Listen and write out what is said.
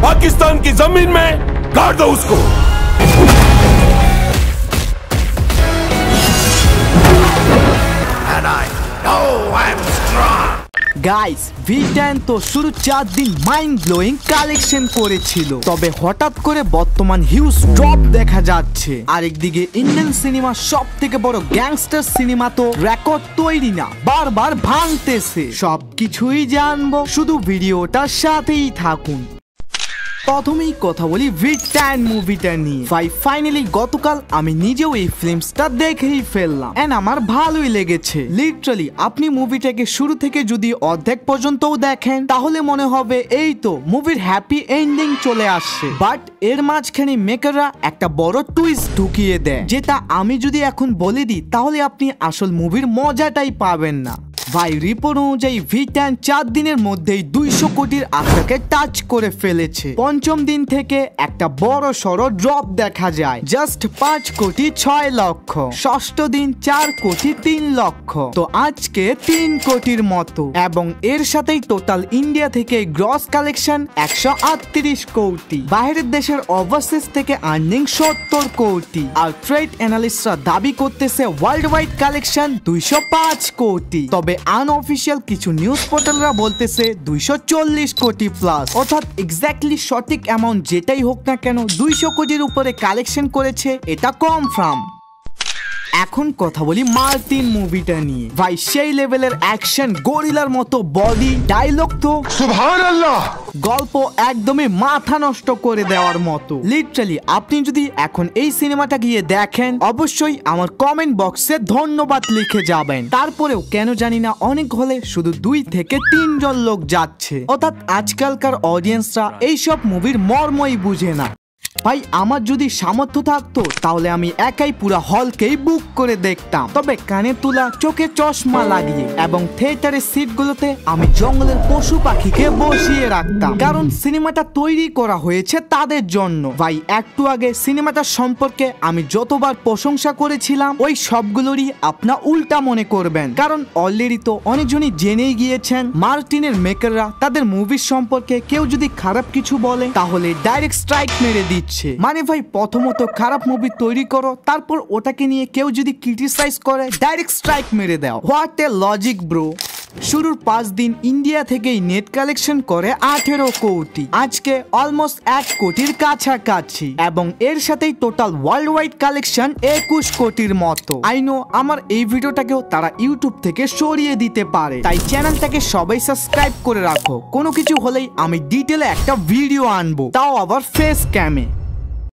पाकिस्तान की जमीन में गाड़ दो उसको। And I know I'm strong. Guys V10 তো শুরু 4 দিন মাইন্ড ব্লোয়িং কালেকশন করেছিল, তবে হঠাৎ করে বর্তমান হিউজ ড্রপ দেখা যাচ্ছে। আরেকদিকে ইন্ডিয়ান সিনেমা সব থেকে বড় গ্যাংস্টার সিনেমা তো রেকর্ড তৈরি না, বারবার ভাঙতেছে। সবকিছুই জানবো, শুধু ভিডিওটার সাথেই থাকুন। প্রথমেই কথা বলি V10 মুভিটা নিয়ে। ভাই ফাইনালি গতকাল আমি নিজেও এই ফিল্মসটা দেখেই ফেললাম এন্ড আমার ভালোই লেগেছে। লিটারালি আপনি মুভিটাকে শুরু থেকে যদি অর্ধেক পর্যন্তও দেখেন তাহলে মনে হবে এই তো মুভির হ্যাপি এন্ডিং চলে আসছে, বাট এর মাঝখানে মেকাররা একটা বড় টুইস্ট ঢুকিয়ে দেয়, যেটা আমি যদি এখন বলে দিই তাহলে আপনি আসল মুভির মজাটাই পাবেন না। ভাই রিপোর্ট অনুযায়ী V10 4 দিনের মধ্যেই 200 কোটির আঁকড়াকে টাচ করে ফেলেছে। পঞ্চম দিন থেকে একটা বড় সড়ো ড্রপ দেখা যায়, জাস্ট 5 কোটি 6 লক্ষ। ষষ্ঠ দিন 4 কোটি 3 লক্ষ, তো আজকে 3 কোটির মতো। এবং এর সাথেই টোটাল ইন্ডিয়া থেকে গ্রস কালেকশন 138 কোটি, বাইরের দেশের ওভারসিজ থেকে আর্নিং 70 কোটি। আর ট্রেড অ্যানালিস্টরা দাবি করতেছে ওয়ার্ল্ড ওয়াইড কালেকশন 205 কোটি, তবে আনঅফিশিয়াল কিছু নিউজ পোর্টালরা বলতেছে 240 কোটি প্লাস। অর্থাৎ এক্স্যাক্টলি সঠিক অ্যামাউন্ট যেটাই হোক না কেন 200 কোটির উপরে কালেকশন করেছে এটা কনফার্ম। এখন কথা বলি মার্টিন মুভিটা নিয়ে। ভাই সেই লেভেলের অ্যাকশন, গরিলার মতো বডি, ডায়লগ তো সুবহানাল্লাহ, গল্প একদমই মাথা নষ্ট করে দেওয়ার মতো। লিটারালি আপনি যদি এখন এই সিনেমাটা গিয়ে দেখেন অবশ্যই আমার কমেন্ট বক্সে ধন্যবাদ লিখে যাবেন। তারপরেও কেন জানি না অনেক হলে শুধু 2 থেকে 3 জন লোক যাচ্ছে। অর্থাৎ আজকালকার অডিয়েন্সরা এইসব মুভির মর্মই বুঝে না। ভাই আমার যদি সামর্থ্য থাকতো তাহলে আমি একাই পুরো হলকেই বুক করে দেখতাম, তবে কানে তুলা, চোখে চশমা লাগিয়ে এবং থিয়েটারের সিটগুলোতে আমি জঙ্গলের পশু পাখিকে বসিয়ে রাখতাম, কারণ সিনেমাটা তৈরি করা হয়েছে তাদের জন্য। ভাই একটু আগে সিনেমাটার সম্পর্কে আমি যতবার প্রশংসা করেছিলাম ওই সবগুলোরই আপনা উল্টা মনে করবেন, কারণ অলরেডি তো অনেকজনই জেনেই গিয়েছেন মার্টিনের মেকাররা তাদের মুভির সম্পর্কে কেউ যদি খারাপ কিছু বলে তাহলে ডাইরেক্ট স্ট্রাইক মেরে দিচ্ছে। মানে ভাই প্রথমত খারাপ মুভি তৈরি করো, তারপর ওটাকে নিয়ে কেউ যদি ক্রিটিসাইজ করে ডাইরেক্ট স্ট্রাইক মেরে দাও। What a logic bro. শুরুর 5 দিন ইন্ডিয়া থেকেই নেট কালেকশন করে 18 কোটি, আজকে অলমোস্ট 1 কোটির কাছাকাছি, এবং এর সাথেই টোটাল ওয়ার্ল্ড ওয়াইড কালেকশন 21 কোটির মতো। আই নো আমার এই ভিডিওটাকেও তারা ইউটিউব থেকে সরিয়ে দিতে পারে, তাই চ্যানেলটাকে সবাই সাবস্ক্রাইব করে রাখো। কোনো কিছু হলেই আমি ডিটেলে একটা ভিডিও আনবো, তাও আবার ফেস ক্যামে।